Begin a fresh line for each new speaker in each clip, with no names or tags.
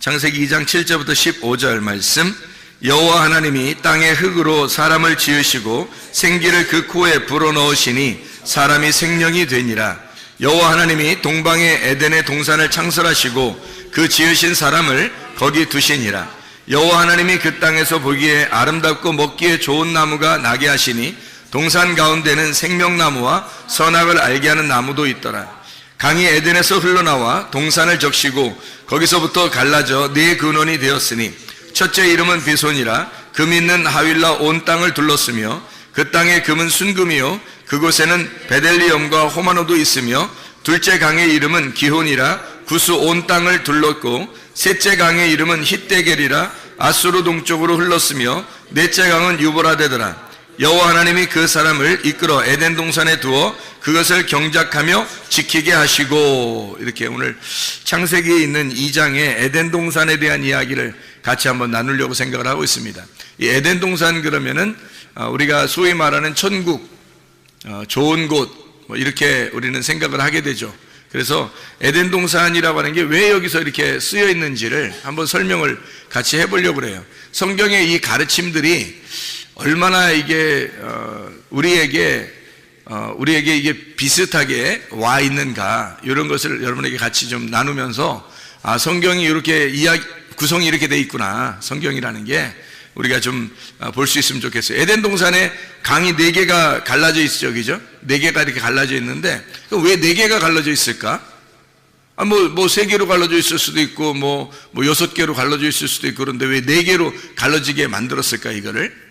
창세기 2장 7절부터 15절 말씀. 여호와 하나님이 땅의 흙으로 사람을 지으시고 생기를 그 코에 불어넣으시니 사람이 생명이 되니라. 여호와 하나님이 동방의 에덴의 동산을 창설하시고 그 지으신 사람을 거기 두시니라. 여호와 하나님이 그 땅에서 보기에 아름답고 먹기에 좋은 나무가 나게 하시니 동산 가운데는 생명나무와 선악을 알게 하는 나무도 있더라. 강이 에덴에서 흘러나와 동산을 적시고 거기서부터 갈라져 네 근원이 되었으니 첫째 이름은 비손이라. 금 있는 하윌라 온 땅을 둘렀으며 그 땅의 금은 순금이요 그곳에는 베델리엄과 호마노도 있으며 둘째 강의 이름은 기혼이라. 구스 온 땅을 둘렀고 셋째 강의 이름은 hit데겔이라. 아수르 동쪽으로 흘렀으며 넷째 강은 유보라데더라. 여호와 하나님이 그 사람을 이끌어 에덴 동산에 두어 그것을 경작하며 지키게 하시고. 이렇게 오늘 창세기에 있는 2장의 에덴 동산에 대한 이야기를 같이 한번 나누려고 생각을 하고 있습니다. 이 에덴 동산 그러면은 우리가 소위 말하는 천국, 좋은 곳 뭐 이렇게 우리는 생각을 하게 되죠. 그래서 에덴 동산이라고 하는 게 왜 여기서 이렇게 쓰여 있는지를 한번 설명을 같이 해보려고 그래요. 성경의 이 가르침들이 얼마나 이게 우리에게 이게 비슷하게 와 있는가, 이런 것을 여러분에게 같이 좀 나누면서 성경이 이렇게 구성이 이렇게 돼 있구나, 성경이라는 게 우리가 좀 볼 수 있으면 좋겠어요. 에덴 동산에 강이 4개가 갈라져 있죠, 그죠? 4개가 이렇게 갈라져 있는데 왜 4개가 갈라져 있을까? 뭐 3개로 갈라져 있을 수도 있고 뭐 6개로 갈라져 있을 수도 있고, 그런데 왜 4개로 갈라지게 만들었을까 이거를?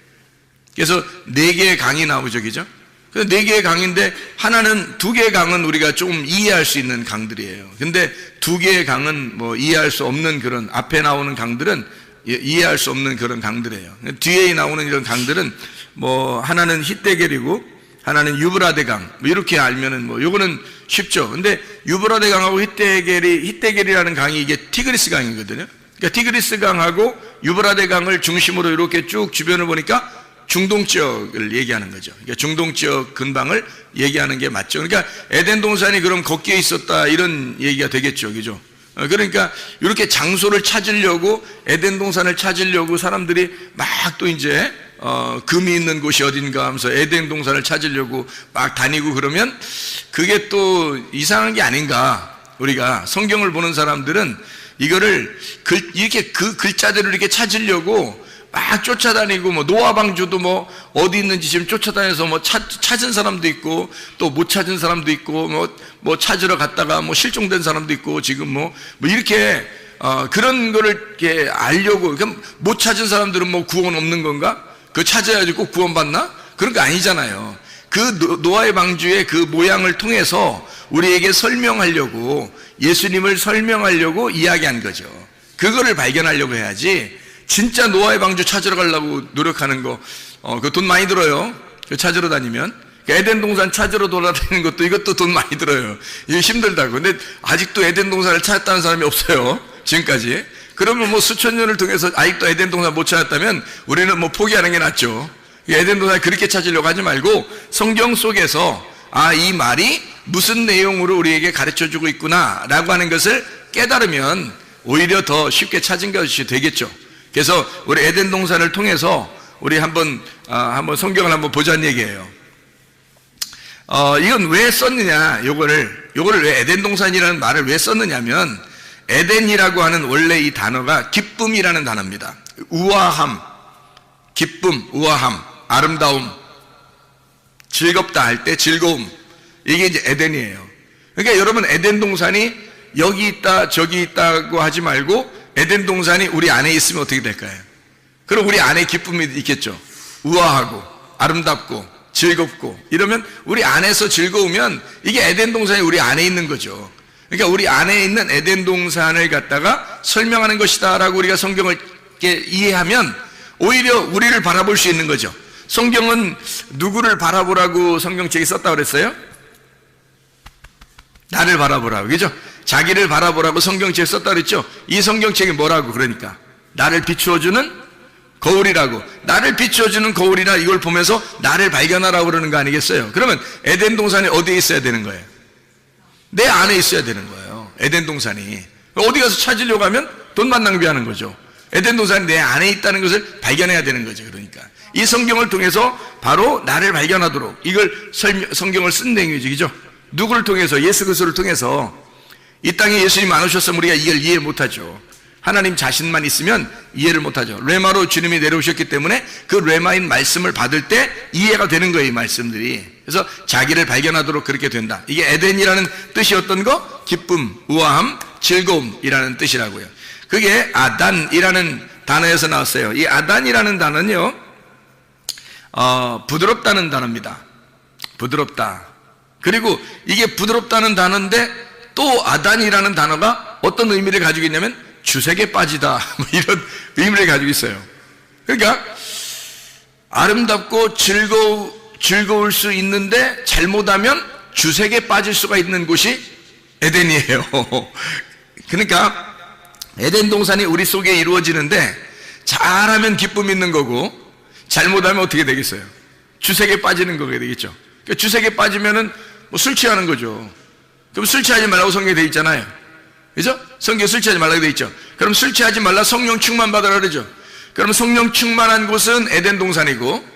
그래서 4개의 강이 나오죠, 그죠? 그래서 4개의 강인데 하나는 2개의 강은 우리가 좀 이해할 수 있는 강들이에요. 근데 2개의 강은 뭐 이해할 수 없는, 그런 앞에 나오는 강들은 이해할 수 없는 그런 강들이에요. 뒤에 나오는 이런 강들은 뭐 하나는 hit데겔이고 하나는 유브라데 강, 뭐 이렇게 알면은 뭐 요거는 쉽죠. 근데 유브라데 강하고 hit데겔이라는 강이 이게 티그리스 강이거든요. 그러니까 티그리스 강하고 유브라데 강을 중심으로 이렇게 쭉 주변을 보니까 중동 지역을 얘기하는 거죠. 그러니까 중동 지역 근방을 얘기하는 게 맞죠. 그러니까 에덴 동산이 그럼 거기에 있었다, 이런 얘기가 되겠죠, 그죠? 그러니까 이렇게 장소를 찾으려고, 에덴 동산을 찾으려고 사람들이 막 또 이제 금이 있는 곳이 어딘가 하면서 에덴 동산을 찾으려고 막 다니고, 그러면 그게 또 이상한 게 아닌가. 우리가 성경을 보는 사람들은 이거를 이렇게 그 글자대로 이렇게 찾으려고 막 쫓아다니고, 뭐 노아 방주도 뭐 어디 있는지 지금 쫓아다녀서 뭐 찾은 사람도 있고 또 못 찾은 사람도 있고, 뭐 찾으러 갔다가 뭐 실종된 사람도 있고, 지금 뭐 이렇게 그런 거를 이렇게 알려고. 그럼 못 찾은 사람들은 뭐 구원 없는 건가? 그거 찾아야지 꼭 구원 받나? 그런 거 아니잖아요. 그 노아의 방주의 그 모양을 통해서 우리에게 설명하려고, 예수님을 설명하려고 이야기한 거죠. 그거를 발견하려고 해야지, 진짜 노아의 방주 찾으러 가려고 노력하는 거, 그 돈 많이 들어요. 찾으러 다니면. 에덴 동산 찾으러 돌아다니는 것도, 이것도 돈 많이 들어요. 이게 힘들다고. 근데 아직도 에덴 동산을 찾았다는 사람이 없어요, 지금까지. 그러면 뭐 수천 년을 통해서 아직도 에덴 동산 못 찾았다면 우리는 뭐 포기하는 게 낫죠. 에덴 동산 그렇게 찾으려고 하지 말고 성경 속에서 이 말이 무슨 내용으로 우리에게 가르쳐주고 있구나 라고 하는 것을 깨달으면 오히려 더 쉽게 찾은 것이 되겠죠. 그래서 우리 에덴 동산을 통해서 우리 한번 성경을 한번 보자는 얘기예요. 이건 왜 썼느냐, 요거를 왜 에덴 동산이라는 말을 왜 썼느냐면, 에덴이라고 하는 원래 이 단어가 기쁨이라는 단어입니다. 우아함, 기쁨, 우아함, 아름다움, 즐겁다 할 때 즐거움, 이게 이제 에덴이에요. 그러니까 여러분, 에덴 동산이 여기 있다 저기 있다고 하지 말고 에덴 동산이 우리 안에 있으면 어떻게 될까요? 그럼 우리 안에 기쁨이 있겠죠. 우아하고 아름답고 즐겁고 이러면, 우리 안에서 즐거우면 이게 에덴 동산이 우리 안에 있는 거죠. 그러니까 우리 안에 있는 에덴 동산을 갖다가 설명하는 것이다 라고 우리가 성경을 이해하면 오히려 우리를 바라볼 수 있는 거죠. 성경은 누구를 바라보라고 성경책에 썼다고 그랬어요? 나를 바라보라고, 그죠? 자기를 바라보라고 성경책에 썼다 그랬죠? 이 성경책이 뭐라고? 그러니까 나를 비추어주는 거울이라고. 나를 비추어주는 거울이라, 이걸 보면서 나를 발견하라고 그러는 거 아니겠어요? 그러면 에덴 동산이 어디에 있어야 되는 거예요? 내 안에 있어야 되는 거예요, 에덴 동산이. 어디 가서 찾으려고 하면 돈만 낭비하는 거죠. 에덴 동산이 내 안에 있다는 것을 발견해야 되는 거죠. 그러니까 이 성경을 통해서 바로 나를 발견하도록 이걸 성경을 쓴 내용이죠. 누구를 통해서? 예수 그리스도를 통해서. 이 땅에 예수님 안 오셨으면 우리가 이걸 이해 못하죠. 하나님 자신만 있으면 이해를 못하죠. 레마로 주님이 내려오셨기 때문에 그 레마인 말씀을 받을 때 이해가 되는 거예요, 이 말씀들이. 그래서 자기를 발견하도록 그렇게 된다. 이게 에덴이라는 뜻이 어떤 거? 기쁨, 우아함, 즐거움이라는 뜻이라고요. 그게 아단이라는 단어에서 나왔어요. 이 아단이라는 단어는요, 부드럽다는 단어입니다. 부드럽다. 그리고 이게 부드럽다는 단어인데 또 아단이라는 단어가 어떤 의미를 가지고 있냐면 주색에 빠지다, 뭐 이런 의미를 가지고 있어요. 그러니까 아름답고 즐거울 수 있는데 잘못하면 주색에 빠질 수가 있는 곳이 에덴이에요. 그러니까 에덴 동산이 우리 속에 이루어지는데 잘하면 기쁨이 있는 거고 잘못하면 어떻게 되겠어요? 주색에 빠지는 거게 되겠죠. 그러니까 주색에 빠지면은 뭐 술 취하는 거죠. 그럼 술 취하지 말라고 성경에 되어 있잖아요. 그죠? 성경에 술 취하지 말라고 되어 있죠. 그럼 술 취하지 말라, 성령 충만 받으라 그러죠. 그럼 성령 충만한 곳은 에덴 동산이고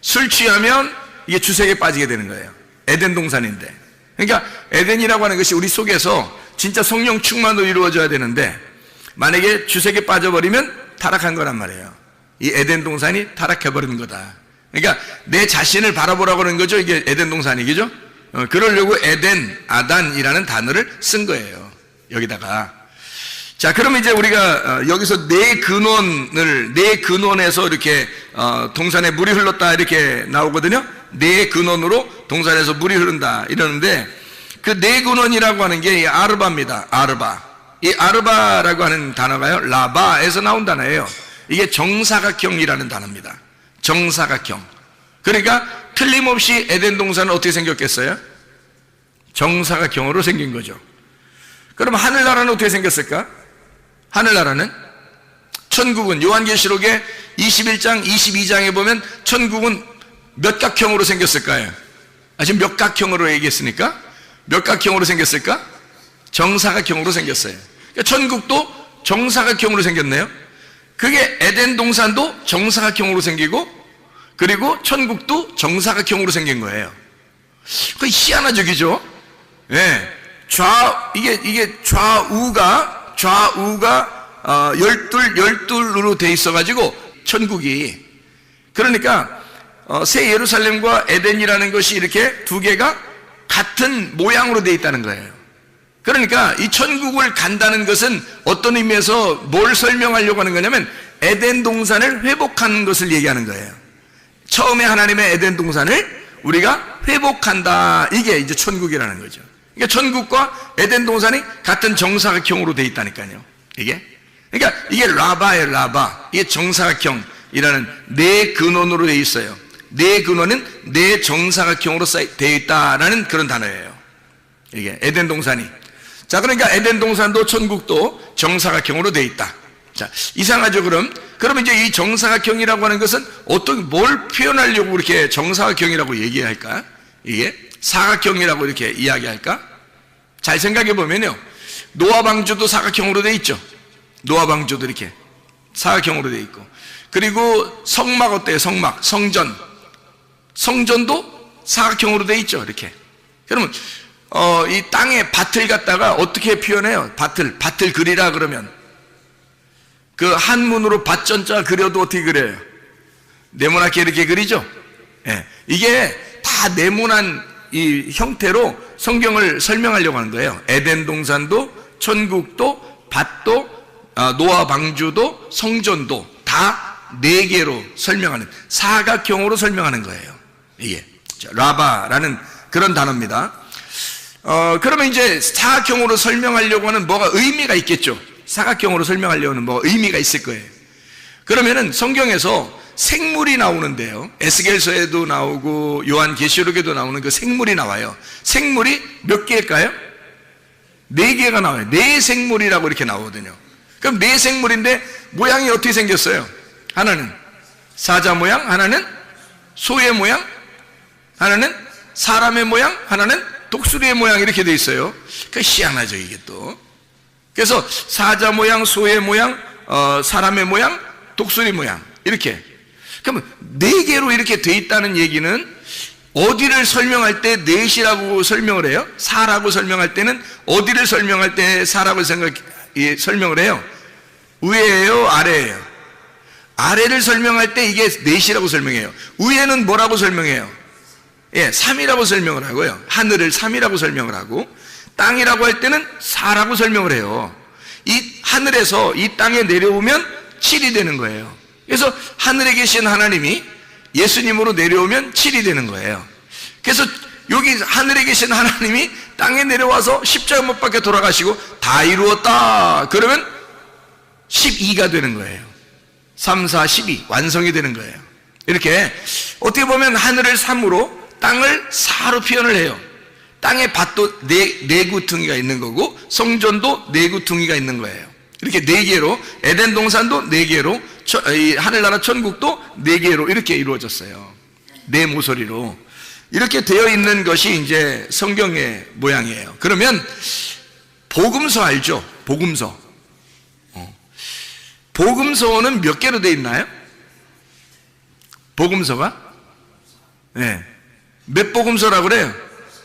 술 취하면 이게 주색에 빠지게 되는 거예요. 에덴 동산인데. 그러니까 에덴이라고 하는 것이 우리 속에서 진짜 성령 충만으로 이루어져야 되는데 만약에 주색에 빠져버리면 타락한 거란 말이에요. 이 에덴 동산이 타락해버리는 거다. 그러니까 내 자신을 바라보라고 하는 거죠. 이게 에덴 동산이죠. 그러려고 에덴, 아단이라는 단어를 쓴 거예요. 여기다가. 자, 그럼 이제 우리가 여기서 네 근원에서 이렇게 동산에 물이 흘렀다 이렇게 나오거든요. 네 근원으로 동산에서 물이 흐른다 이러는데 그 네 근원이라고 하는 게 아르바입니다. 아르바. 이 아르바라고 하는 단어가요, 라바에서 나온 단어예요. 이게 정사각형이라는 단어입니다. 정사각형. 그러니까 틀림없이 에덴 동산은 어떻게 생겼겠어요? 정사각형으로 생긴 거죠. 그럼 하늘나라는 어떻게 생겼을까? 하늘나라는 천국은 요한계시록의 21장, 22장에 보면 천국은 몇 각형으로 생겼을까요? 지금 몇 각형으로 얘기했으니까? 몇 각형으로 생겼을까? 정사각형으로 생겼어요. 그러니까 천국도 정사각형으로 생겼네요. 그게 에덴 동산도 정사각형으로 생기고 그리고 천국도 정사각형으로 생긴 거예요. 그 희한하죠, 그죠? 예. 이게 좌우가 열둘로 돼 있어가지고 천국이. 그러니까 새 예루살렘과 에덴이라는 것이 이렇게 두 개가 같은 모양으로 돼 있다는 거예요. 그러니까 이 천국을 간다는 것은 어떤 의미에서 뭘 설명하려고 하는 거냐면 에덴 동산을 회복하는 것을 얘기하는 거예요. 처음에 하나님의 에덴 동산을 우리가 회복한다. 이게 이제 천국이라는 거죠. 그러니까 천국과 에덴 동산이 같은 정사각형으로 돼 있다니까요. 그러니까 이게 라바예요, 라바. 이게 정사각형이라는 네 근원으로 돼 있어요. 네 근원은 네 정사각형으로 되어 있다라는 그런 단어예요. 이게 에덴 동산이. 자, 그러니까 에덴 동산도 천국도 정사각형으로 되어 있다. 자, 이상하죠, 그럼 이제 이 정사각형이라고 하는 것은 뭘 표현하려고 이렇게 정사각형이라고 얘기할까? 이게 사각형이라고 이렇게 이야기할까? 잘 생각해 보면요. 노아 방주도 사각형으로 되어 있죠. 노아 방주도 이렇게 사각형으로 되어 있고. 그리고 성막 어때요? 성막, 성전도 사각형으로 되어 있죠. 이렇게. 그러면 이 땅에 밭을 갖다가 어떻게 표현해요? 밭을 그리라 그러면 그 한문으로 밭전자 그려도 어떻게 그려요? 네모나게 이렇게 그리죠? 예. 이게 다 네모난 이 형태로 성경을 설명하려고 하는 거예요. 에덴 동산도 천국도 밭도 노아 방주도 성전도 다 네 개로 설명하는 사각형으로 설명하는 거예요. 이게 라바라는 그런 단어입니다. 그러면 이제 사각형으로 설명하려고 하는 뭐가 의미가 있겠죠. 사각형으로 설명하려는 뭐 의미가 있을 거예요. 그러면은 성경에서 생물이 나오는데요. 에스겔서에도 나오고 요한계시록에도 나오는 그 생물이 나와요. 생물이 몇 개일까요? 네 개가 나와요. 네 생물이라고 이렇게 나오거든요. 그럼 네 생물인데 모양이 어떻게 생겼어요? 하나는 사자 모양, 하나는 소의 모양, 하나는 사람의 모양, 하나는 독수리의 모양 이렇게 돼 있어요. 그 희한하죠, 이게 또. 그래서 사자 모양, 소의 모양, 사람의 모양, 독수리 모양 이렇게. 그러면 네 개로 이렇게 돼 있다는 얘기는 어디를 설명할 때 넷이라고 설명을 해요? 사라고 설명할 때는 어디를 설명할 때 사라고 설명을 해요? 위에예요? 아래예요? 아래를 설명할 때 이게 넷이라고 설명해요. 위에는 뭐라고 설명해요? 예, 3이라고 설명을 하고요. 하늘을 3이라고 설명을 하고, 땅이라고 할 때는 4라고 설명을 해요. 이 하늘에서 이 땅에 내려오면 7이 되는 거예요. 그래서 하늘에 계신 하나님이 예수님으로 내려오면 7이 되는 거예요. 그래서 여기 하늘에 계신 하나님이 땅에 내려와서 십자가 못 박혀 돌아가시고 다 이루었다 그러면 12가 되는 거예요. 3, 4, 12 완성이 되는 거예요. 이렇게 어떻게 보면 하늘을 3으로 땅을 4로 표현을 해요. 땅에 밭도 네 구퉁이가 있는 거고 성전도 네 구퉁이가 있는 거예요. 이렇게 네 개로 에덴 동산도 네 개로 하늘나라 천국도 네 개로 이렇게 이루어졌어요. 네 모서리로 이렇게 되어 있는 것이 이제 성경의 모양이에요. 그러면 복음서 알죠? 복음서. 복음서는 몇 개로 되어 있나요? 복음서가? 네. 몇 복음서라고 그래요?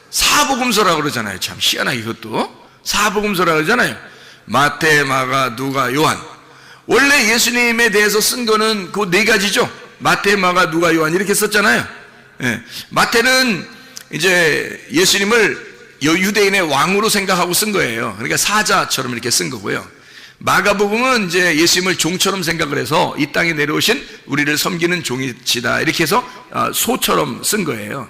사복음서라고 그러잖아요. 참 희한하게 이것도 사복음서라고 그러잖아요. 마태, 마가, 누가, 요한. 원래 예수님에 대해서 쓴 거는 그 네 가지죠. 마태, 마가, 누가, 요한 이렇게 썼잖아요. 네. 마태는 이제 예수님을 유대인의 왕으로 생각하고 쓴 거예요. 그러니까 사자처럼 이렇게 쓴 거고요. 마가복음은 이제 예수님을 종처럼 생각을 해서 이 땅에 내려오신 우리를 섬기는 종이시다 이렇게 해서 소처럼 쓴 거예요.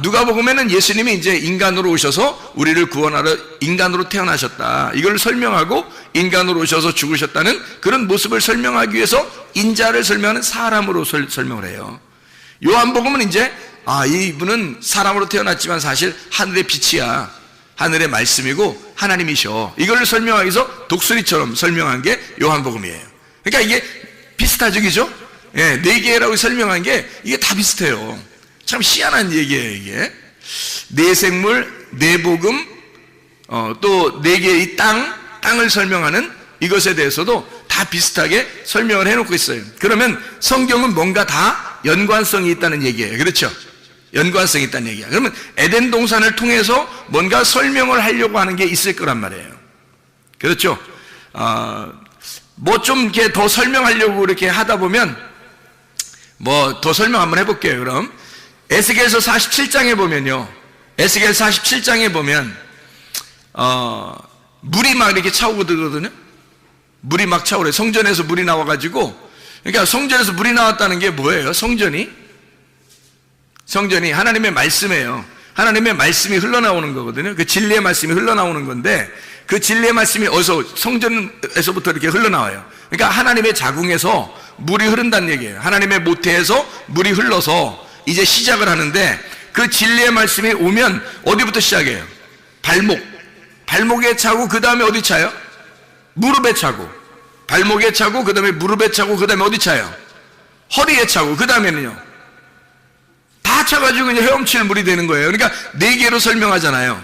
누가복음에는 예수님이 이제 인간으로 오셔서 우리를 구원하러 인간으로 태어나셨다 이걸 설명하고 인간으로 오셔서 죽으셨다는 그런 모습을 설명하기 위해서 인자를 설명하는 사람으로 설명을 해요. 요한복음은 이제 이분은 사람으로 태어났지만 사실 하늘의 빛이야, 하늘의 말씀이고 하나님이셔 이걸 설명하기 위해서 독수리처럼 설명한 게 요한복음이에요. 그러니까 이게 비슷하죠, 그죠? 예, 네 개라고 설명한 게 이게 다 비슷해요. 참 희한한 얘기예요. 이게 네 생물, 네 복음, 또 네 개의 땅을 설명하는 이것에 대해서도 다 비슷하게 설명을 해놓고 있어요. 그러면 성경은 뭔가 다 연관성이 있다는 얘기예요. 그렇죠? 연관성이 있다는 얘기야. 그러면 에덴 동산을 통해서 뭔가 설명을 하려고 하는 게 있을 거란 말이에요. 그렇죠? 뭐 좀 이렇게 더 설명하려고 이렇게 하다 보면 뭐 더 설명 한번 해볼게요. 그럼 에스겔서 47장에 보면요, 에스겔 47장에 보면 물이 막 이렇게 차오고 들거든요. 물이 막 차오래. 성전에서 물이 나와가지고, 그러니까 성전에서 물이 나왔다는 게 뭐예요? 성전이 하나님의 말씀이에요. 하나님의 말씀이 흘러나오는 거거든요. 그 진리의 말씀이 흘러나오는 건데 그 진리의 말씀이 어디서? 성전에서부터 이렇게 흘러나와요. 그러니까 하나님의 자궁에서 물이 흐른다는 얘기예요. 하나님의 모태에서 물이 흘러서 이제 시작을 하는데 그 진리의 말씀이 오면 어디부터 시작해요? 발목에 차고 그 다음에 어디 차요? 무릎에 차고, 발목에 차고 그 다음에 무릎에 차고 그 다음에 어디 차요? 허리에 차고 그 다음에는요 다 차가지고 이제 헤엄칠 물이 되는 거예요. 그러니까 네 개로 설명하잖아요.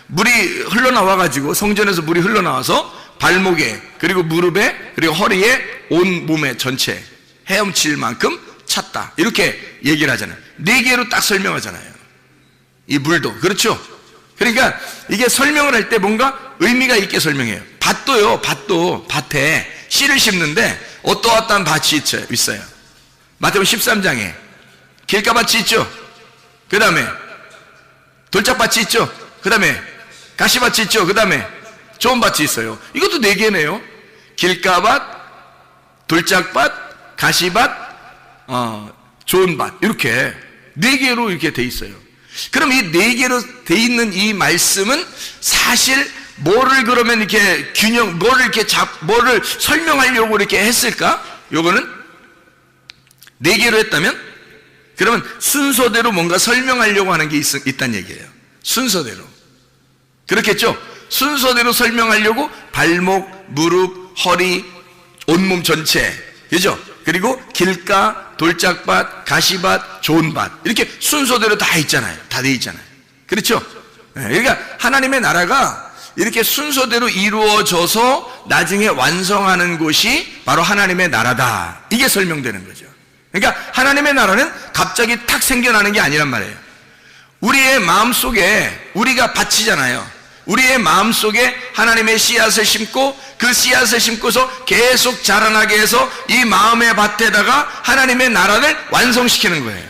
물이 흘러나와가지고 성전에서 물이 흘러나와서 발목에 그리고 무릎에 그리고 허리에 온 몸에 전체 헤엄칠 만큼 찼다 이렇게 얘기를 하잖아요. 네 개로 딱 설명하잖아요. 이 물도 그렇죠. 그러니까 이게 설명을 할 때 뭔가 의미가 있게 설명해요. 밭도 밭에 씨를 심는데 어떠한 밭이 있어요. 마태복음 13장에 길가밭이 있죠. 그 다음에 돌짝밭이 있죠. 그 다음에 가시밭이 있죠. 그 다음에 좋은 밭이 있어요. 이것도 네 개네요. 길가밭, 돌짝밭, 가시밭, 좋은 밭 이렇게 네 개로 이렇게 돼 있어요. 그럼 이 네 개로 돼 있는 이 말씀은 사실 뭐를 그러면 이렇게 뭐를 설명하려고 이렇게 했을까? 요거는 네 개로 했다면 그러면 순서대로 뭔가 설명하려고 하는 게 있다는 얘기예요. 순서대로. 그렇겠죠? 순서대로 설명하려고 발목, 무릎, 허리, 온몸 전체, 그죠? 그리고 길가, 돌짝밭, 가시밭, 좋은 밭 이렇게 순서대로 다 있잖아요. 다 돼 있잖아요. 그렇죠? 그러니까 하나님의 나라가 이렇게 순서대로 이루어져서 나중에 완성하는 곳이 바로 하나님의 나라다. 이게 설명되는 거죠. 그러니까 하나님의 나라는 갑자기 탁 생겨나는 게 아니란 말이에요. 우리의 마음속에 우리가 밭이잖아요. 우리의 마음속에 하나님의 씨앗을 심고 그 씨앗을 심고서 계속 자라나게 해서 이 마음의 밭에다가 하나님의 나라를 완성시키는 거예요.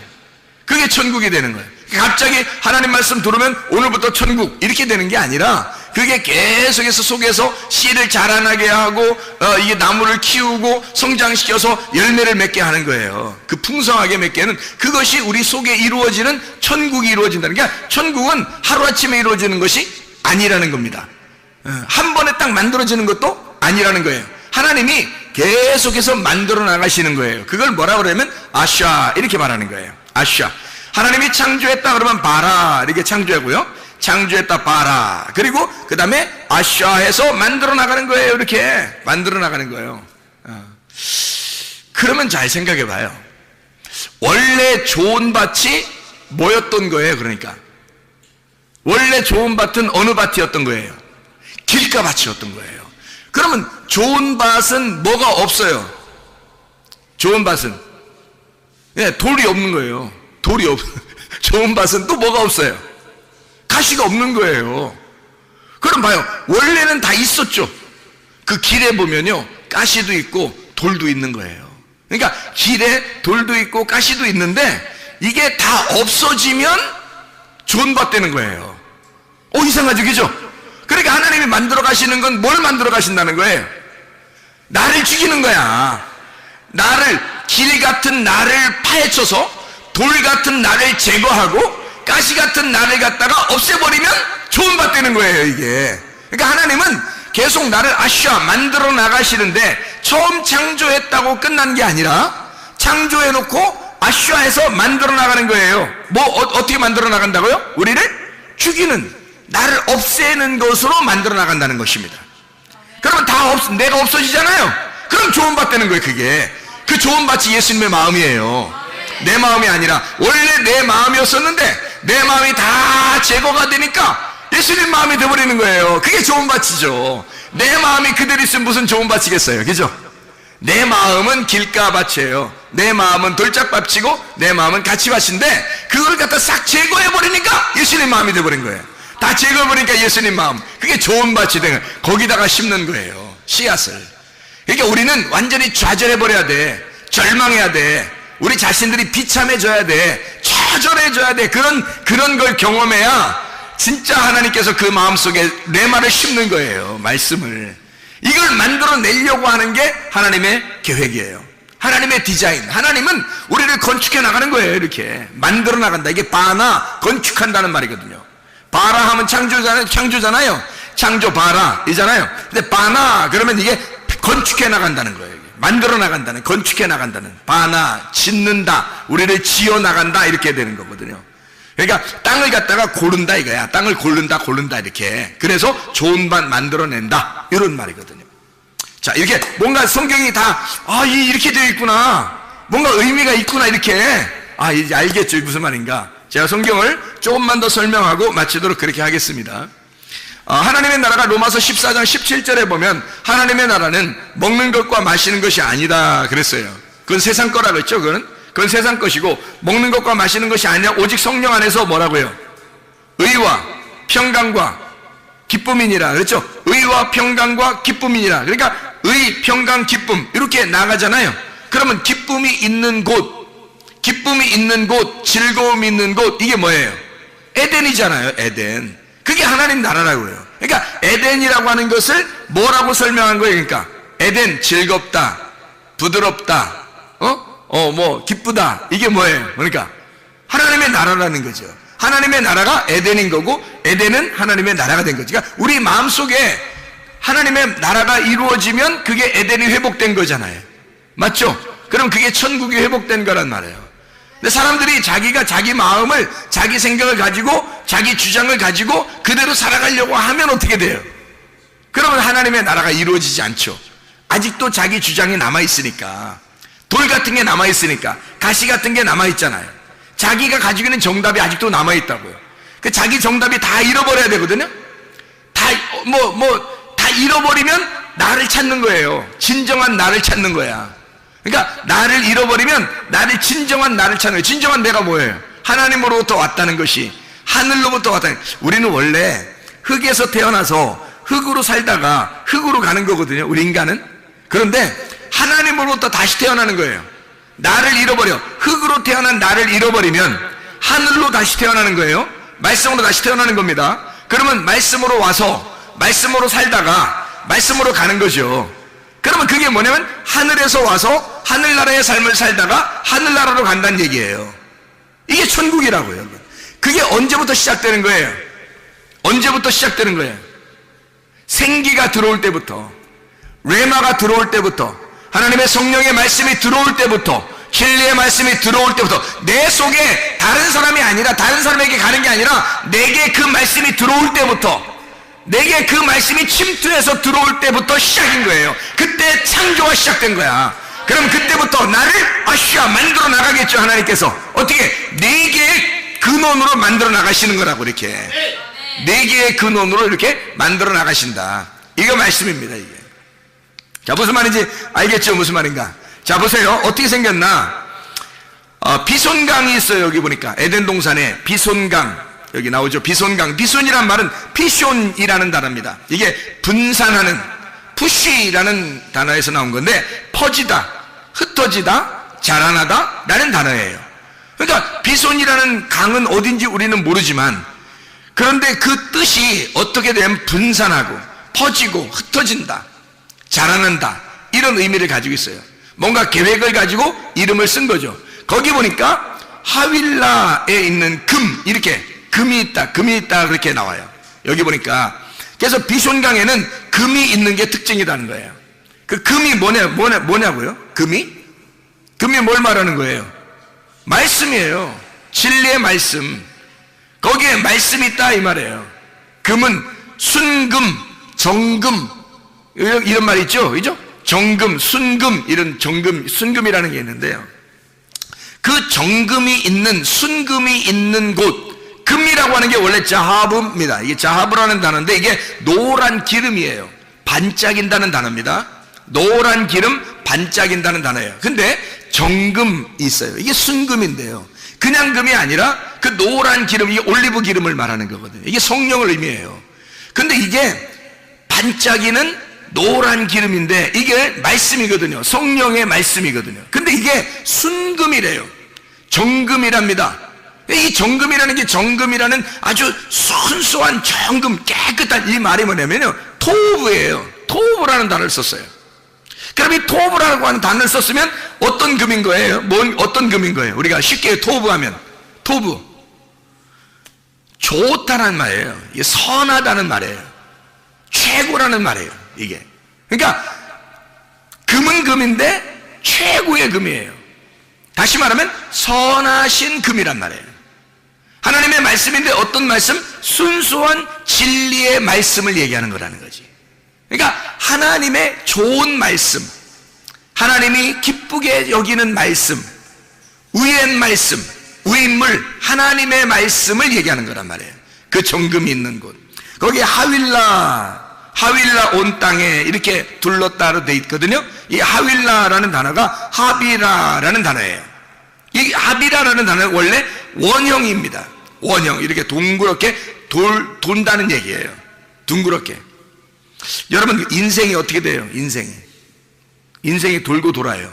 그게 천국이 되는 거예요. 갑자기 하나님 말씀 들으면 오늘부터 천국 이렇게 되는 게 아니라 그게 계속해서 속에서 씨를 자라나게 하고 이게 나무를 키우고 성장시켜서 열매를 맺게 하는 거예요. 그 풍성하게 맺게 하는 그것이 우리 속에 이루어지는 천국이 이루어진다는 게 천국은 하루아침에 이루어지는 것이 아니라는 겁니다. 한 번에 딱 만들어지는 것도 아니라는 거예요. 하나님이 계속해서 만들어 나가시는 거예요. 그걸 뭐라 그러면 아샤 이렇게 말하는 거예요. 아샤. 하나님이 창조했다 그러면 바라 이렇게 창조하고요. 창조했다 바라. 그리고 그 다음에 아샤해서 만들어 나가는 거예요. 이렇게 만들어 나가는 거예요. 그러면 잘 생각해 봐요. 원래 좋은 밭이 뭐였던 거예요? 그러니까 원래 좋은 밭은 어느 밭이었던 거예요? 길가밭이었던 거예요. 그러면 좋은 밭은 뭐가 없어요? 좋은 밭은 돌이 없는 거예요. 돌이 없. 좋은 밭은 또 뭐가 없어요? 가시가 없는 거예요. 그럼 봐요. 원래는 다 있었죠. 그 길에 보면요, 가시도 있고 돌도 있는 거예요. 그러니까 길에 돌도 있고 가시도 있는데 이게 다 없어지면 좋은 밭 되는 거예요. 이상하죠, 그죠? 그러니까 하나님이 만들어 가시는 건 뭘 만들어 가신다는 거예요? 나를 죽이는 거야. 나를, 길 같은 나를 파헤쳐서 돌 같은 나를 제거하고 가시 같은 나를 갖다가 없애버리면 좋은 밭 되는 거예요, 이게. 그러니까 하나님은 계속 나를 아샤 만들어 나가시는데 처음 창조했다고 끝난 게 아니라 창조해놓고 아샤해서 만들어 나가는 거예요. 어떻게 만들어 나간다고요? 우리를 죽이는, 나를 없애는 것으로 만들어 나간다는 것입니다. 그러면 내가 없어지잖아요. 그럼 좋은 밭 되는 거예요, 그게. 그 좋은 밭이 예수님의 마음이에요. 내 마음이 아니라 원래 내 마음이었었는데 내 마음이 다 제거가 되니까 예수님 마음이 되어버리는 거예요. 그게 좋은 밭이죠. 내 마음이 그대로 있으면 무슨 좋은 밭이겠어요, 그죠? 내 마음은 길가밭이에요. 내 마음은 돌짝밭이고 내 마음은 가치밭인데 그걸 갖다 싹 제거해버리니까 예수님 마음이 되어버린 거예요. 다 제거해버리니까 예수님 마음, 그게 좋은 밭이 되는 거예요. 거기다가 심는 거예요, 씨앗을. 그러니까 우리는 완전히 좌절해버려야 돼. 절망해야 돼. 우리 자신들이 비참해져야 돼. 처절해져야 돼. 그런 걸 경험해야 진짜 하나님께서 그 마음속에 레마를 심는 거예요, 말씀을. 이걸 만들어내려고 하는 게 하나님의 계획이에요. 하나님의 디자인. 하나님은 우리를 건축해 나가는 거예요. 이렇게 만들어 나간다. 이게 바나, 건축한다는 말이거든요. 바라 하면 창조잖아요. 창조 바라 이잖아요. 근데 바나 그러면 이게 건축해 나간다는 거예요. 만들어 나간다는, 건축해 나간다는, 바나, 짓는다, 우리를 지어 나간다, 이렇게 되는 거거든요. 그러니까 땅을 갖다가 고른다 이거야. 땅을 고른다 이렇게. 그래서 좋은 밭 만들어낸다, 이런 말이거든요. 자, 이렇게 뭔가 성경이 다 이렇게 되어 있구나, 뭔가 의미가 있구나, 이렇게 이제 알겠죠, 무슨 말인가. 제가 성경을 조금만 더 설명하고 마치도록 그렇게 하겠습니다. 하나님의 나라가 로마서 14장 17절에 보면 하나님의 나라는 먹는 것과 마시는 것이 아니다 그랬어요. 그건 세상 거라 그랬죠. 그건 세상 것이고 먹는 것과 마시는 것이 아니라 오직 성령 안에서 뭐라고요? 의와 평강과 기쁨이니라 그랬죠. 의와 평강과 기쁨이니라. 그러니까 의, 평강, 기쁨 이렇게 나가잖아요. 그러면 기쁨이 있는 곳, 즐거움이 있는 곳, 이게 뭐예요? 에덴이잖아요. 에덴. 그게 하나님 나라라고 해요. 그러니까 에덴이라고 하는 것을 뭐라고 설명한 거예요? 그러니까 에덴, 즐겁다, 부드럽다, 기쁘다, 이게 뭐예요? 그러니까 하나님의 나라라는 거죠. 하나님의 나라가 에덴인 거고 에덴은 하나님의 나라가 된 거죠. 그러니까 우리 마음속에 하나님의 나라가 이루어지면 그게 에덴이 회복된 거잖아요. 맞죠? 그럼 그게 천국이 회복된 거란 말이에요. 근데 사람들이 자기가 자기 마음을, 자기 생각을 가지고 자기 주장을 가지고 그대로 살아가려고 하면 어떻게 돼요? 그러면 하나님의 나라가 이루어지지 않죠. 아직도 자기 주장이 남아있으니까, 돌 같은 게 남아있으니까, 가시 같은 게 남아있잖아요. 자기가 가지고 있는 정답이 아직도 남아있다고요. 그 자기 정답이 다 잃어버려야 되거든요. 다 다 잃어버리면 나를 찾는 거예요. 진정한 나를 찾는 거야. 그러니까 나를 잃어버리면 진정한 나를 찾는 거예요. 진정한 내가 뭐예요? 하나님으로부터 왔다는 것이, 하늘로부터 왔다는 것이. 우리는 원래 흙에서 태어나서 흙으로 살다가 흙으로 가는 거거든요, 우리 인간은. 그런데 하나님으로부터 다시 태어나는 거예요. 나를 잃어버려, 흙으로 태어난 나를 잃어버리면 하늘로 다시 태어나는 거예요. 말씀으로 다시 태어나는 겁니다. 그러면 말씀으로 와서 말씀으로 살다가 말씀으로 가는 거죠. 그러면 그게 뭐냐면 하늘에서 와서 하늘나라의 삶을 살다가 하늘나라로 간다는 얘기예요. 이게 천국이라고요. 그게 언제부터 시작되는 거예요? 언제부터 시작되는 거예요? 생기가 들어올 때부터, 레마가 들어올 때부터, 하나님의 성령의 말씀이 들어올 때부터, 진리의 말씀이 들어올 때부터, 내 속에 다른 사람이 아니라, 다른 사람에게 가는 게 아니라 내게 그 말씀이 들어올 때부터, 내게 그 말씀이 침투해서 들어올 때부터 시작인 거예요. 그때 창조가 시작된 거야. 그럼 그때부터 나를 만들어 나가겠죠. 하나님께서 어떻게? 네 개의 근원으로 만들어 나가시는 거라고. 이렇게 네 개의 근원으로 이렇게 만들어 나가신다. 이거 말씀입니다. 이게. 자, 무슨 말인지 알겠죠? 무슨 말인가? 자, 보세요. 어떻게 생겼나? 비손강이 있어요. 여기 보니까 에덴 동산에 비손강, 여기 나오죠. 비손강. 비손이란 말은 피숑이라는 단어입니다. 이게 분산하는, 푸쉬라는 단어에서 나온 건데, 퍼지다, 흩어지다, 자라나다 라는 단어예요. 그러니까 비손이라는 강은 어딘지 우리는 모르지만, 그런데 그 뜻이 어떻게 되면 분산하고 퍼지고 흩어진다, 자라난다, 이런 의미를 가지고 있어요. 뭔가 계획을 가지고 이름을 쓴 거죠. 거기 보니까 하윌라에 있는 금, 이렇게 금이 있다 그렇게 나와요. 여기 보니까. 그래서 비손강에는 금이 있는 게 특징이라는 거예요. 그 금이 뭐냐고요? 금이 뭘 말하는 거예요? 말씀이에요. 진리의 말씀. 거기에 말씀이 있다 이 말이에요. 금은 순금, 정금, 이런 말 있죠? 그죠? 정금, 순금, 이런 정금, 순금이라는 게 있는데요. 그 정금이 있는, 순금이 있는 곳, 금이라고 하는 게 원래 자하브입니다. 이게 자하브라는 단어인데, 이게 노란 기름이에요. 반짝인다는 단어입니다. 노란 기름, 반짝인다는 단어예요. 근데 정금이 있어요. 이게 순금인데요. 그냥 금이 아니라 그 노란 기름, 이게 올리브 기름을 말하는 거거든요. 이게 성령을 의미해요. 근데 이게 반짝이는 노란 기름인데 이게 말씀이거든요. 성령의 말씀이거든요. 근데 이게 순금이래요. 정금이랍니다. 이 정금이라는 게, 정금이라는 아주 순수한 정금, 깨끗한, 이 말이 뭐냐면요, 토브예요. 토브라는 단어를 썼어요. 그럼 이 토브라고 하는 단어를 썼으면 어떤 금인 거예요? 어떤 금인 거예요? 우리가 쉽게 토브하면, 토브, 좋다는 말이에요. 이게 선하다는 말이에요. 최고라는 말이에요. 이게. 그러니까 금은 금인데 최고의 금이에요. 다시 말하면 선하신 금이란 말이에요. 하나님의 말씀인데 어떤 말씀? 순수한 진리의 말씀을 얘기하는 거라는 거지. 그러니까 하나님의 좋은 말씀, 하나님이 기쁘게 여기는 말씀, 의의 말씀, 의인물, 하나님의 말씀을 얘기하는 거란 말이에요. 그 정금이 있는 곳, 거기에 하윌라 온 땅에 이렇게 둘렀다로 돼 있거든요. 이 하윌라라는 단어가 하비라라는 단어예요. 이 하비라라는 단어는 원래 원형입니다. 원형, 이렇게 둥그렇게 돈다는 얘기예요. 둥그렇게. 여러분, 인생이 어떻게 돼요? 인생이 돌고 돌아요.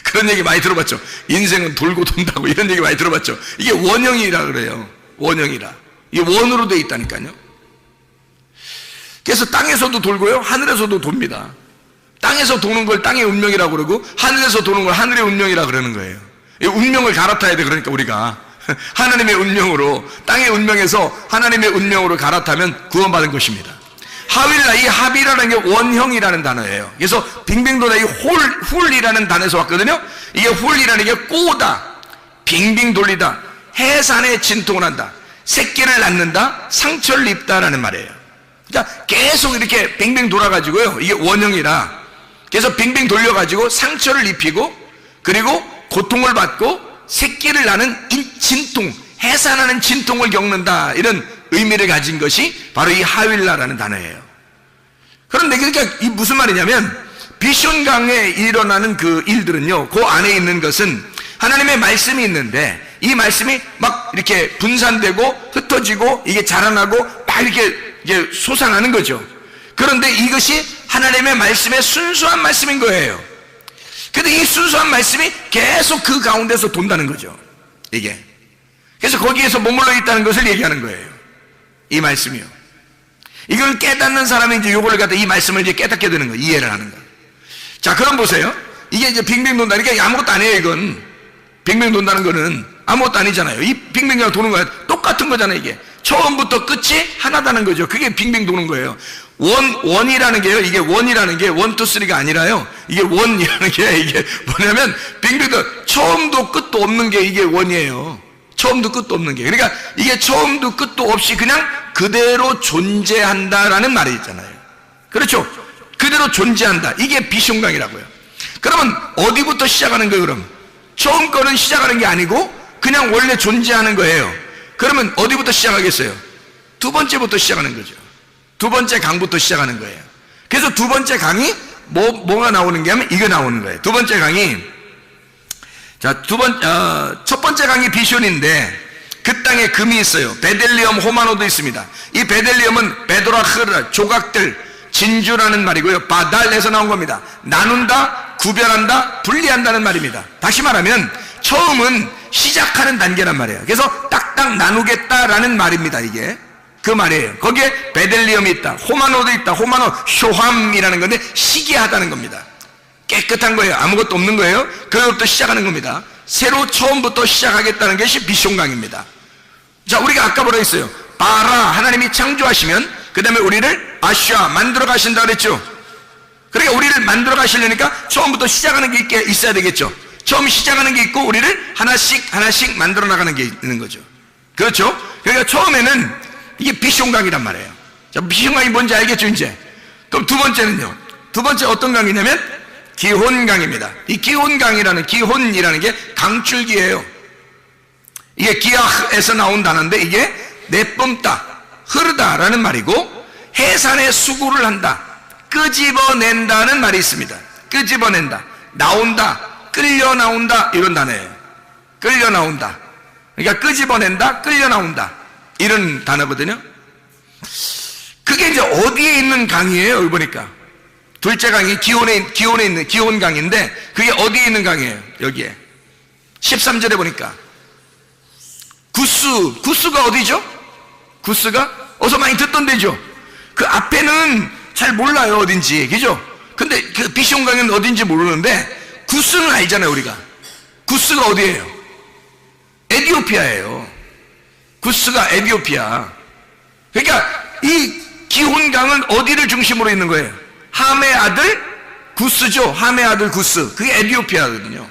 그런 얘기 많이 들어봤죠. 인생은 돌고 돈다고, 이런 얘기 많이 들어봤죠. 이게 원형이라 그래요. 원형이라. 이게 원으로 돼 있다니까요. 그래서 땅에서도 돌고요, 하늘에서도 돕니다. 땅에서 도는 걸 땅의 운명이라고 그러고, 하늘에서 도는 걸 하늘의 운명이라고 그러는 거예요. 이 운명을 갈아타야 돼. 그러니까 우리가 하나님의 운명으로, 땅의 운명에서 하나님의 운명으로 갈아타면 구원받은 것입니다. 하윌라, 이 하비라는 게 원형이라는 단어예요. 그래서 빙빙 도는 이 훌이라는 단어에서 왔거든요. 이게 훌이라는 게 꼬다, 빙빙 돌리다, 해산에 진통을 한다, 새끼를 낳는다, 상처를 입다라는 말이에요. 그러니까 계속 이렇게 빙빙 돌아가지고요, 이게 원형이라, 그래서 빙빙 돌려가지고 상처를 입히고, 그리고 고통을 받고 새끼를 낳는 진통, 해산하는 진통을 겪는다, 이런 의미를 가진 것이 바로 이 하윌라라는 단어예요. 그런데 그러니까 이 무슨 말이냐면 비숑강에 일어나는 그 일들은요, 그 안에 있는 것은 하나님의 말씀이 있는데 이 말씀이 막 이렇게 분산되고 흩어지고 이게 자라나고 막 이렇게 솟아나는 거죠. 그런데 이것이 하나님의 말씀의 순수한 말씀인 거예요. 근데 이 순수한 말씀이 계속 그 가운데서 돈다는 거죠. 이게. 그래서 거기에서 머물러 있다는 것을 얘기하는 거예요. 이 말씀이요. 이걸 깨닫는 사람이 이제 요거를 갖다 이 말씀을 이제 깨닫게 되는 거예요. 이해를 하는 거예요. 자, 그럼 보세요. 이게 이제 빙빙 돈다니까 아무것도 아니에요, 이건. 빙빙 돈다는 거는 아무것도 아니잖아요. 이 빙빙이 도는 거야. 똑같은 거잖아요, 이게. 처음부터 끝이 하나다는 거죠. 그게 빙빙 도는 거예요. 원이라는 게요, 이게 원이라는 게 1, 2, 3가 아니라요. 이게 원이라는 게 이게 뭐냐면 빙빙도 처음도 끝도 없는 게 이게 원이에요. 처음도 끝도 없는 게. 그러니까 이게 처음도 끝도 없이 그냥 그대로 존재한다라는 말이 있잖아요. 그렇죠? 그대로 존재한다. 이게 비숑강이라고요. 그러면 어디부터 시작하는 거예요, 그럼? 처음 거는 시작하는 게 아니고 그냥 원래 존재하는 거예요. 그러면 어디부터 시작하겠어요? 두 번째부터 시작하는 거죠. 두 번째 강부터 시작하는 거예요. 그래서 두 번째 강이 뭐가 나오는 게 하면 이거 나오는 거예요. 두 번째 강이, 자, 첫 번째 강이 비숑인데 그 땅에 금이 있어요. 베델리엄, 호마노도 있습니다. 이 베델리엄은 베도라흐라, 조각들, 진주라는 말이고요. 바달에서 나온 겁니다. 나눈다, 구별한다, 분리한다는 말입니다. 다시 말하면 처음은 시작하는 단계란 말이에요. 그래서 딱딱 나누겠다라는 말입니다. 이게 그 말이에요. 거기에 베델리엄이 있다, 호마노도 있다. 호마노, 쇼함이라는 건데 시기하다는 겁니다. 깨끗한 거예요. 아무것도 없는 거예요. 그것부터 시작하는 겁니다. 새로 처음부터 시작하겠다는 것이 비숑강입니다. 자, 우리가 아까 뭐라 했어요? 바라, 하나님이 창조하시면 그 다음에 우리를 아샤, 만들어 가신다 그랬죠. 그러니까 우리를 만들어 가시려니까 처음부터 시작하는 게 있어야 되겠죠. 처음 시작하는 게 있고 우리를 하나씩 만들어 나가는 게 있는 거죠. 그렇죠? 그러니까 처음에는 이게 비숑강이란 말이에요. 자, 비숑강이 뭔지 알겠죠, 이제? 그럼 두 번째는요. 두 번째 어떤 강이냐면 기혼강입니다. 이 기혼강이라는, 기혼이라는 게 강줄기예요. 이게 기아흐에서 나온 단어인데 이게 내뿜다, 흐르다라는 말이고 해산의 수구를 한다, 끄집어낸다는 말이 있습니다. 끄집어낸다, 나온다, 끌려 나온다, 이런 단어예요. 끌려 나온다. 그러니까 끄집어낸다, 끌려 나온다, 이런 단어거든요. 그게 이제 어디에 있는 강이에요? 여기 보니까 둘째 강이 기온에 있는 기온강인데 그게 어디에 있는 강이에요? 여기에 13절에 보니까 구스가 어디죠? 구스가 어서 많이 듣던 데죠. 그 앞에는 잘 몰라요, 어딘지. 그죠? 근데 그 비숑강은 어딘지 모르는데 구스는 알잖아요, 우리가. 구스가 어디예요? 에티오피아예요. 구스가 에티오피아. 그러니까 이 기혼강은 어디를 중심으로 있는 거예요? 함의 아들 구스죠. 함의 아들 구스. 그게 에티오피아거든요.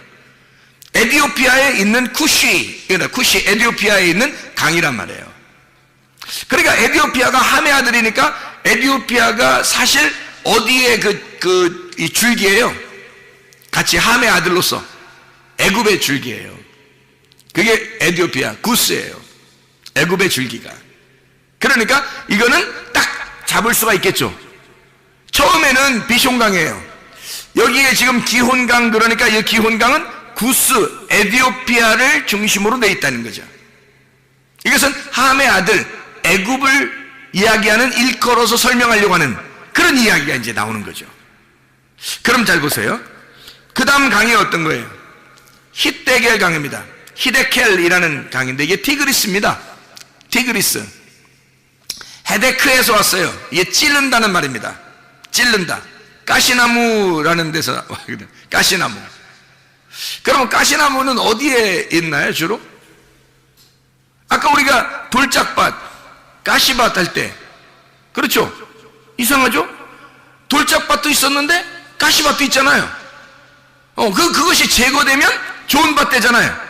에티오피아에 있는 쿠시, 에티오피아에 있는 강이란 말이에요. 그러니까 에티오피아가 함의 아들이니까 에티오피아가 사실 어디에 이 줄기예요? 같이 함의 아들로서 애굽의 줄기예요. 그게 에티오피아 구스예요. 애굽의 줄기가. 그러니까 이거는 딱 잡을 수가 있겠죠. 처음에는 비숑강이에요. 여기에 지금 기혼강, 그러니까 이 기혼강은 구스, 에티오피아를 중심으로 돼 있다는 거죠. 이것은 함의 아들 애굽을 이야기하는, 일컬어서 설명하려고 하는 그런 이야기가 이제 나오는 거죠. 그럼 잘 보세요. 그 다음 강이 어떤 거예요? 히데겔 강입니다. 히데켈이라는 강인데 이게 티그리스입니다. 티그리스. 헤데크에서 왔어요. 이게 찌른다는 말입니다. 찌른다. 가시나무라는 데서 왔거든요. 가시나무. 그럼 가시나무는 어디에 있나요, 주로? 아까 우리가 돌짝밭, 가시밭 할 때, 그렇죠? 이상하죠? 돌짝밭도 있었는데 가시밭도 있잖아요. 그것이 제거되면 좋은 밭 되잖아요.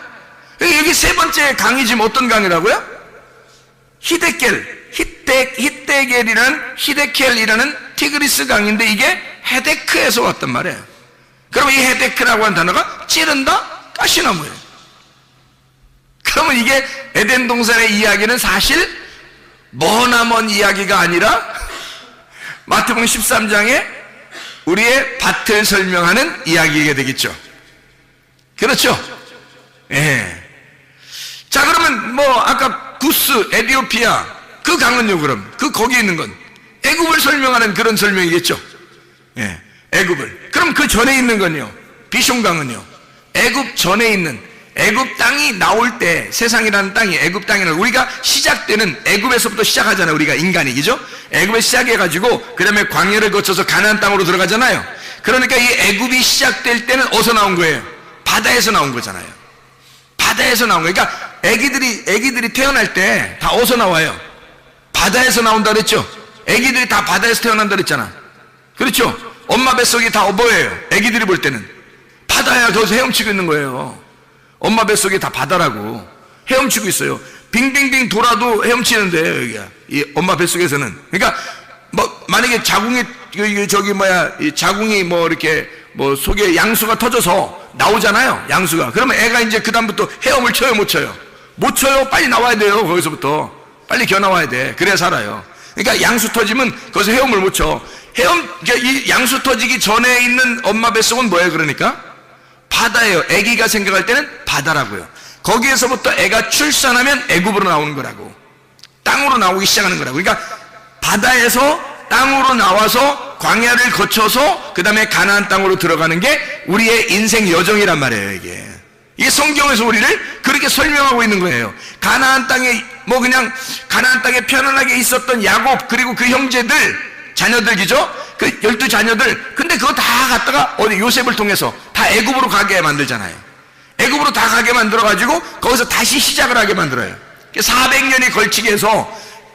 여기 세 번째 강이 지금 어떤 강이라고요? 히데켈이라는 티그리스 강인데 이게 헤데크에서 왔단 말이에요. 그러면 이 헤데크라고 하는 단어가 찌른다, 가시나무예요. 그러면 이게 에덴 동산의 이야기는 사실 머나먼 이야기가 아니라 마태복음 13장에 우리의 밭을 설명하는 이야기가 되겠죠. 그렇죠? 예. 자, 그러면 뭐 아까 구스, 에디오피아 그 강은요, 그럼 그 거기 있는 건 애굽을 설명하는 그런 설명이겠죠. 예. 애굽을. 그럼 그 전에 있는 건요, 비숑강은요, 애굽 전에 있는 애굽 땅이 나올 때, 세상이라는 땅이 애굽 땅이라는, 우리가 시작되는 애굽에서부터 시작하잖아요. 우리가 인간이, 그죠? 애굽에 시작해가지고 그 다음에 광야를 거쳐서 가나안 땅으로 들어가잖아요. 그러니까 이 애굽이 시작될 때는 어디서 나온 거예요? 바다에서 나온 거잖아요. 바다에서 나온 거예요. 그러니까 애기들이 태어날 때 다 어디서 나와요? 바다에서 나온다 그랬죠? 애기들이 다 바다에서 태어난다 그랬잖아. 그렇죠? 엄마 뱃속이 다 뭐예요? 애기들이 볼 때는 바다야. 거기서 헤엄치고 있는 거예요. 엄마 뱃속이 다 바다라고 헤엄치고 있어요. 빙빙빙 돌아도 헤엄치는데, 여기가 이 엄마 뱃속에서는. 그러니까 뭐 만약에 자궁이 자궁이 뭐 이렇게 뭐 속에 양수가 터져서 나오잖아요, 양수가. 그러면 애가 이제 그 다음부터 헤엄을 쳐요, 못 쳐요? 못 쳐요. 빨리 나와야 돼요. 거기서부터 빨리 겨 나와야 돼. 그래야 살아요. 그러니까 양수 터지면 거기서 헤엄을 못 쳐. 그러니까 이 양수 터지기 전에 있는 엄마 뱃속은 뭐예요? 그러니까 바다예요. 아기가 생각할 때는 바다라고요. 거기에서부터 애가 출산하면 애굽으로 나오는 거라고, 땅으로 나오기 시작하는 거라고. 그러니까 바다에서 땅으로 나와서 광야를 거쳐서 그 다음에 가나안 땅으로 들어가는 게 우리의 인생 여정이란 말이에요. 이게 성경에서 우리를 그렇게 설명하고 있는 거예요. 가나안 땅에 뭐 그냥 가나안 땅에 편안하게 있었던 야곱, 그리고 그 형제들, 자녀들이죠. 그 12자녀들. 근데 그거 다 갖다가 어디 요셉을 통해서 다 애굽으로 가게 만들잖아요. 애굽으로 다 가게 만들어가지고 거기서 다시 시작을 하게 만들어요. 400년이 걸치게 해서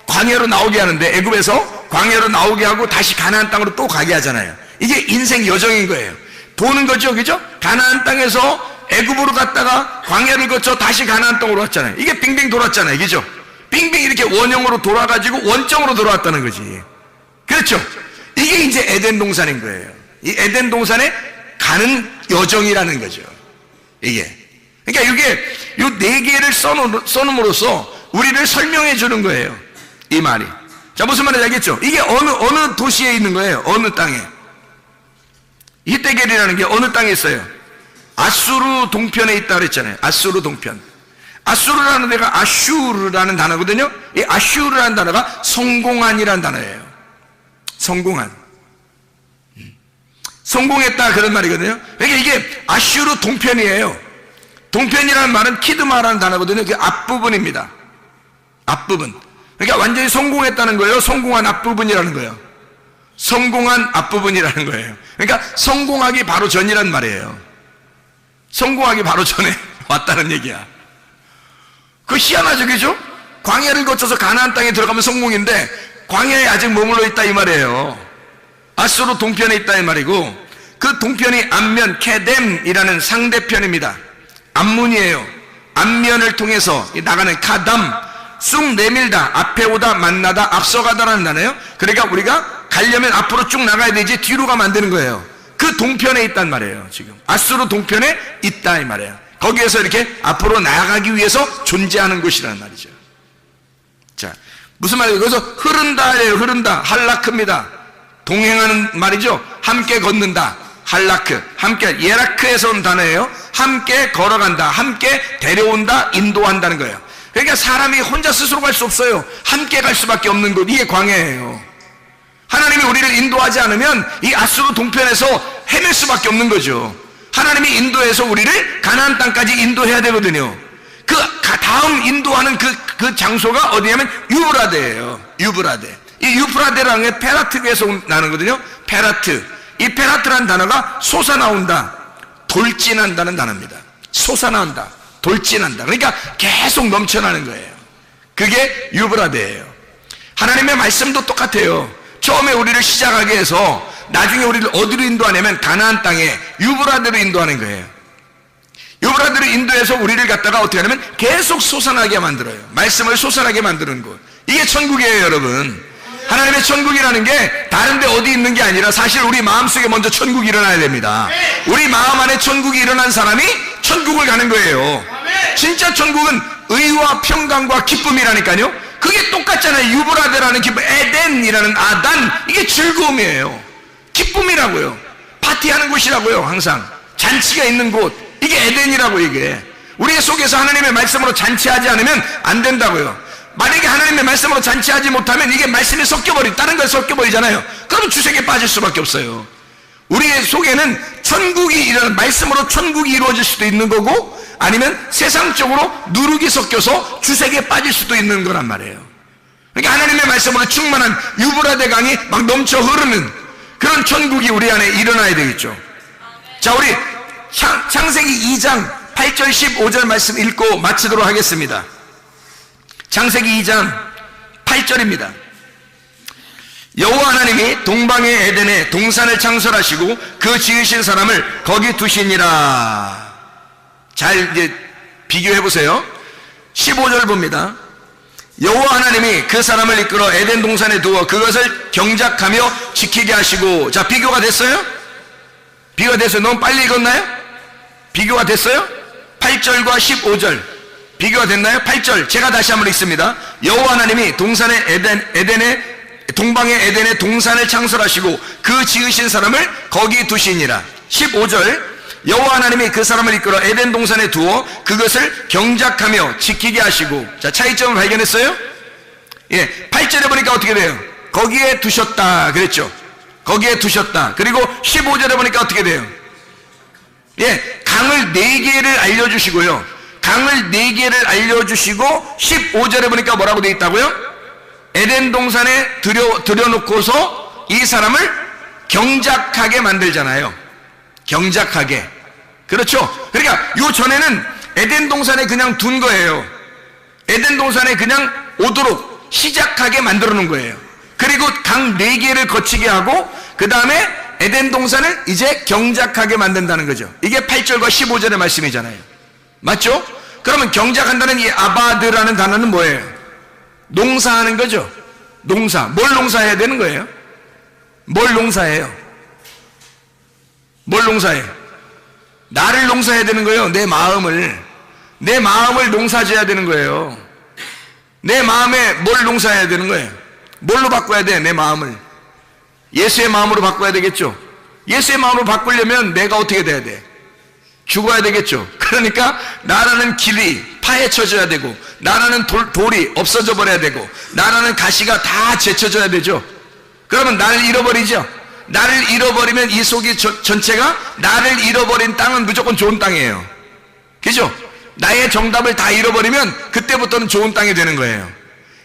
광야로 나오게 하는데, 애굽에서 광야로 나오게 하고 다시 가나안 땅으로 또 가게 하잖아요. 이게 인생 여정인 거예요. 도는 거죠, 그죠? 가나안 땅에서 애굽으로 갔다가 광야를 거쳐 다시 가나안 땅으로 왔잖아요. 이게 빙빙 돌았잖아요, 그죠? 빙빙 이렇게 원형으로 돌아가지고 원점으로 돌아왔다는 거지. 그렇죠? 이게 이제 에덴 동산인 거예요. 이 에덴 동산에 가는 여정이라는 거죠. 이게. 그러니까 이게 요 네 개를 써놓음으로써 우리를 설명해 주는 거예요. 이 말이. 자, 무슨 말인지 알겠죠? 이게 어느 도시에 있는 거예요? 어느 땅에? 히데겔이라는 게 어느 땅에 있어요? 아수르 동편에 있다 그랬잖아요. 아수르 동편. 아수르라는 데가 아슈르라는 단어거든요. 이 아슈르라는 단어가 성공한이라는 단어예요. 성공한. 성공했다, 그런 말이거든요. 그러니까 이게 아슈르 동편이에요. 동편이라는 말은 키드마라는 단어거든요. 그 앞부분입니다. 앞부분. 그러니까 완전히 성공했다는 거예요. 성공한 앞부분이라는 거예요. 성공한 앞부분이라는 거예요. 그러니까 성공하기 바로 전이란 말이에요. 성공하기 바로 전에 왔다는 얘기야. 그거 희한하죠, 그죠? 광야를 거쳐서 가나안 땅에 들어가면 성공인데 광야에 아직 머물러 있다 이 말이에요. 아수르 동편에 있다 이 말이고, 그 동편이 암면 케뎀이라는 상대편입니다. 암문이에요. 암면을 통해서 나가는 카담, 쑥 내밀다, 앞에 오다, 만나다, 앞서가다라는 단어예요. 그러니까 우리가 가려면 앞으로 쭉 나가야 되지 뒤로 가면 안 되는 거예요. 그 동편에 있단 말이에요. 지금 아수르 동편에 있다 이 말이에요. 거기에서 이렇게 앞으로 나아가기 위해서 존재하는 곳이라는 말이죠. 자, 무슨 말이에요? 그래서 흐른다예요. 흐른다. 할라크입니다. 동행하는 말이죠. 함께 걷는다. 할라크. 함께, 예라크에서 온 단어예요. 함께 걸어간다. 함께 데려온다. 인도한다는 거예요. 그러니까 사람이 혼자 스스로 갈 수 없어요. 함께 갈 수밖에 없는 곳. 이게 광야예요. 하나님이 우리를 인도하지 않으면 이 아수르 동편에서 헤맬 수밖에 없는 거죠. 하나님이 인도해서 우리를 가나안 땅까지 인도해야 되거든요. 그 다음 인도하는 그 장소가 어디냐면 유브라데예요. 유브라데. 이 유브라데라는 게 페라트에서 나는거든요. 페라트. 이 페라트라는 단어가 솟아나온다, 돌진한다는 단어입니다. 솟아나온다, 돌진한다. 그러니까 계속 넘쳐나는 거예요. 그게 유브라데예요. 하나님의 말씀도 똑같아요. 처음에 우리를 시작하게 해서 나중에 우리를 어디로 인도하냐면 가나안 땅에 유브라데로 인도하는 거예요. 유브라데로 인도해서 우리를 갖다가 어떻게 하냐면 계속 솟아나게 만들어요. 말씀을 솟아나게 만드는 것. 이게 천국이에요, 여러분. 하나님의 천국이라는 게 다른 데 어디 있는 게 아니라 사실 우리 마음속에 먼저 천국이 일어나야 됩니다. 우리 마음 안에 천국이 일어난 사람이 천국을 가는 거예요. 진짜 천국은 의와 평강과 기쁨이라니까요. 그게 똑같잖아요. 유브라데라는 기쁨, 에덴이라는 아단, 이게 즐거움이에요. 기쁨이라고요. 파티하는 곳이라고요. 항상 잔치가 있는 곳, 이게 에덴이라고. 이게 우리 속에서 하나님의 말씀으로 잔치하지 않으면 안 된다고요. 만약에 하나님의 말씀으로 잔치하지 못하면 이게 말씀이 다른 걸 섞여버리잖아요. 그러면 주색에 빠질 수밖에 없어요. 우리의 속에는 천국이 이런 말씀으로 천국이 이루어질 수도 있는 거고, 아니면 세상적으로 누룩이 섞여서 주색에 빠질 수도 있는 거란 말이에요. 그러니까 하나님의 말씀으로 충만한 유브라데 강이 막 넘쳐 흐르는 그런 천국이 우리 안에 일어나야 되겠죠. 자, 우리 창세기 2장 8절 15절 말씀 읽고 마치도록 하겠습니다. 창세기 2장 8절입니다. 여호와 하나님이 동방의 에덴에 동산을 창설하시고 그 지으신 사람을 거기 두시니라. 잘 이제 비교해 보세요. 15절 봅니다. 여호와 하나님이 그 사람을 이끌어 에덴 동산에 두어 그것을 경작하며 지키게 하시고. 자, 비교가 됐어요? 비교가 됐어요? 너무 빨리 읽었나요? 비교가 됐어요? 8절과 15절 비교가 됐나요? 8절 제가 다시 한번 읽습니다. 여호와 하나님이 동방의 에덴에 동산을 창설하시고 그 지으신 사람을 거기 두시니라. 15절 여호와 하나님이 그 사람을 이끌어 에덴 동산에 두어 그것을 경작하며 지키게 하시고. 자, 차이점을 발견했어요? 예, 8절에 보니까 어떻게 돼요? 거기에 두셨다 그랬죠. 거기에 두셨다. 그리고 15절에 보니까 어떻게 돼요? 예, 강을 4개를 알려주시고요. 강을 4개를 알려주시고 15절에 보니까 뭐라고 되어 있다고요? 에덴 동산에 들여놓고서 이 사람을 경작하게 만들잖아요. 경작하게. 그렇죠? 그러니까 요 전에는 에덴 동산에 그냥 둔 거예요. 에덴 동산에 그냥 오도록 시작하게 만들어 놓은 거예요. 그리고 강 4개를 거치게 하고 그 다음에 에덴 동산을 이제 경작하게 만든다는 거죠. 이게 8절과 15절의 말씀이잖아요. 맞죠? 그러면 경작한다는 이 아바드라는 단어는 뭐예요? 농사하는 거죠. 농사. 뭘 농사해야 되는 거예요? 뭘 농사해요? 뭘 농사해요? 나를 농사해야 되는 거예요. 내 마음을 농사져야 되는 거예요. 내 마음에 뭘 농사해야 되는 거예요? 뭘로 바꿔야 돼? 내 마음을 예수의 마음으로 바꿔야 되겠죠. 예수의 마음으로 바꾸려면 내가 어떻게 돼야 돼? 죽어야 되겠죠. 그러니까 나라는 길이 파헤쳐져야 되고, 나라는 돌이 없어져 버려야 되고, 나라는 가시가 다 제쳐져야 되죠. 그러면 나를 잃어버리죠. 나를 잃어버리면 이 속이 전체가, 나를 잃어버린 땅은 무조건 좋은 땅이에요. 그죠? 나의 정답을 다 잃어버리면 그때부터는 좋은 땅이 되는 거예요.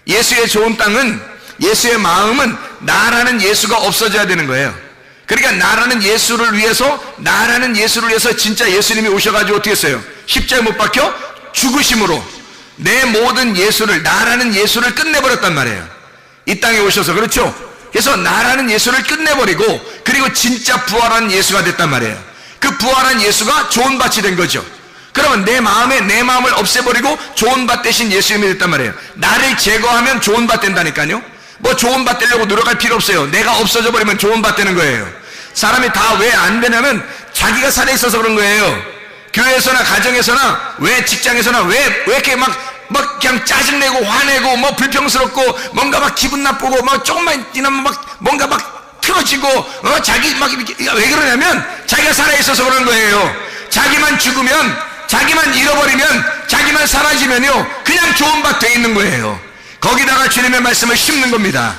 예수의 좋은 땅은, 예수의 마음은 나라는 예수가 없어져야 되는 거예요. 그러니까 나라는 예수를 위해서 진짜 예수님이 오셔가지고 어떻게 했어요? 십자가에 못 박혀 죽으심으로 내 모든 예수를, 나라는 예수를 끝내버렸단 말이에요. 이 땅에 오셔서. 그렇죠? 그래서 나라는 예수를 끝내버리고, 그리고 진짜 부활한 예수가 됐단 말이에요. 그 부활한 예수가 좋은 밭이 된 거죠. 그러면 내 마음을 없애버리고 좋은 밭 대신 예수님이 됐단 말이에요. 나를 제거하면 좋은 밭 된다니까요. 뭐 좋은 밭 되려고 노력할 필요 없어요. 내가 없어져 버리면 좋은 밭 되는 거예요. 사람이 다 왜 안 되냐면 자기가 살아있어서 그런 거예요. 교회에서나 가정에서나, 왜 직장에서나, 왜 이렇게 막 그냥 짜증내고 화내고 뭐 불평스럽고 뭔가 막 기분 나쁘고 막 조금만 지나면 막 뭔가 막 틀어지고 자기 막 이렇게, 왜 그러냐면 자기가 살아있어서 그런 거예요. 자기만 죽으면, 자기만 잃어버리면, 자기만 사라지면요 그냥 좋은 밭 돼 있는 거예요. 거기다가 주님의 말씀을 심는 겁니다.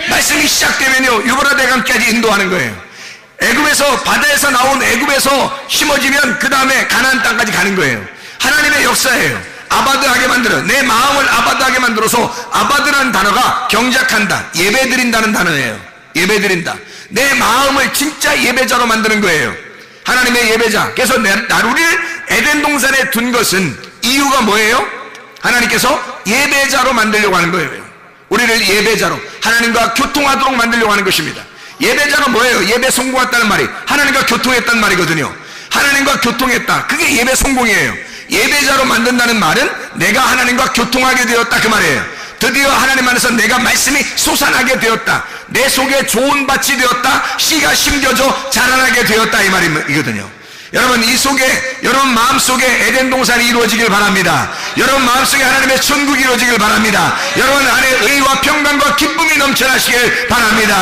말씀이 시작되면요 유브라데 강까지 인도하는 거예요. 애굽에서, 바다에서 나온 애굽에서 심어지면 그 다음에 가나안 땅까지 가는 거예요. 하나님의 역사예요. 아바드하게 만들어, 내 마음을 아바드하게 만들어서, 아바드라는 단어가 경작한다, 예배드린다는 단어예요. 예배드린다. 내 마음을 진짜 예배자로 만드는 거예요. 하나님의 예배자. 그래서 우리를 에덴 동산에 둔 것은 이유가 뭐예요? 하나님께서 예배자로 만들려고 하는 거예요. 우리를 예배자로, 하나님과 교통하도록 만들려고 하는 것입니다. 예배자가 뭐예요? 예배 성공했다는 말이 하나님과 교통했다는 말이거든요. 하나님과 교통했다, 그게 예배 성공이에요. 예배자로 만든다는 말은 내가 하나님과 교통하게 되었다, 그 말이에요. 드디어 하나님 안에서 내가 말씀이 솟아나게 되었다, 내 속에 좋은 밭이 되었다, 씨가 심겨져 자라나게 되었다, 이 말이거든요. 여러분, 이 속에, 여러분 마음속에 에덴 동산이 이루어지길 바랍니다. 여러분 마음속에 하나님의 천국이 이루어지길 바랍니다. 여러분 안에 의와 평강과 기쁨이 넘쳐나시길 바랍니다.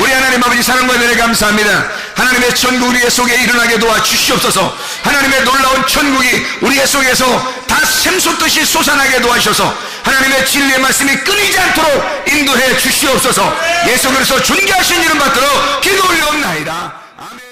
우리 하나님 아버지 사랑과 은혜에 감사합니다. 하나님의 천국 우리의 속에 일어나게 도와주시옵소서. 하나님의 놀라운 천국이 우리의 속에서 다 샘솟듯이 솟아나게 도와주셔서 하나님의 진리의 말씀이 끊이지 않도록 인도해 주시옵소서. 예수 그리스도 존귀하신 이름 받들어 기도 올려옵나이다. 아멘.